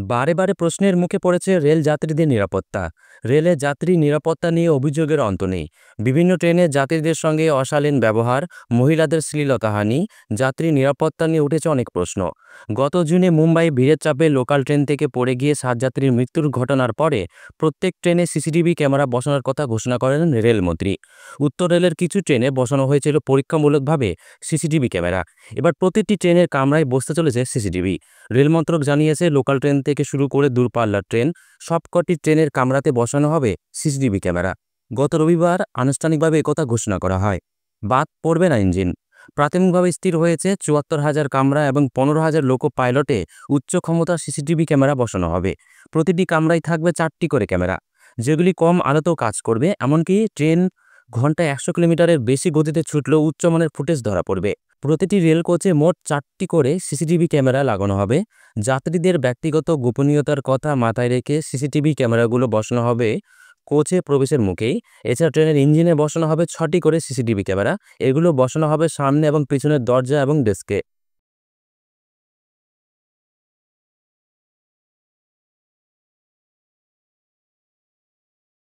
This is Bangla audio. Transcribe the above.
বারে বারে প্রশ্নের মুখে পড়েছে রেল যাত্রীদের নিরাপত্তা। রেলে যাত্রী নিরাপত্তা নিয়ে অভিযোগের অন্ত নেই। বিভিন্ন ট্রেনে যাত্রীদের সঙ্গে অশালীন ব্যবহার, মহিলাদের শ্লীলতাহানি, যাত্রী নিরাপত্তা নিয়ে উঠেছে অনেক প্রশ্ন। গত জুনে মুম্বাই ভিড়ের চাপে লোকাল ট্রেন থেকে পড়ে গিয়ে 7 যাত্রীর মৃত্যুর ঘটনার পরে প্রত্যেক ট্রেনে সিসিটিভি ক্যামেরা বসানোর কথা ঘোষণা করেন রেলমন্ত্রী। উত্তর রেলের কিছু ট্রেনে বসানো হয়েছিল পরীক্ষামূলকভাবে সিসিটিভি ক্যামেরা। এবার প্রতিটি ট্রেনের কামরায় বসতে চলেছে সিসিটিভি। রেল মন্ত্রক জানিয়েছে লোকাল ট্রেন থেকে শুরু করে দূরপাল্লার ট্রেন সবকটি ট্রেনের কামরাতে বসানো হবে সিসিটিভি ক্যামেরা। গত রবিবার আনুষ্ঠানিকভাবে একথা ঘোষণা করা হয়। বাদ পড়বে না ইঞ্জিন। প্রাথমিকভাবে স্থির হয়েছে ৭৪,০০০ কামরা এবং ১৫,০০০ লোকো পাইলটে উচ্চ ক্ষমতার সিসিটিভি ক্যামেরা বসানো হবে। প্রতিটি কামরায় থাকবে 4টি করে ক্যামেরা, যেগুলি কম আলোতেও কাজ করবে। এমনকি ট্রেন ঘন্টায় ১০০ কিলোমিটারের বেশি গতিতে ছুটলেও উচ্চমানের ফুটেজ ধরা পড়বে। প্রতিটি রেল কোচে মোট 4টি করে সিসিটিভি ক্যামেরা লাগানো হবে। যাত্রীদের ব্যক্তিগত গোপনীয়তার কথা মাথায় রেখে সিসিটিভি ক্যামেরাগুলো বসানো হবে কোচে প্রবেশের মুখেই। এছাড়া ট্রেনের ইঞ্জিনে বসানো হবে 6টি করে সিসিটিভি ক্যামেরা। এগুলো বসানো হবে সামনে এবং পিছনের দরজা এবং ডেস্কে।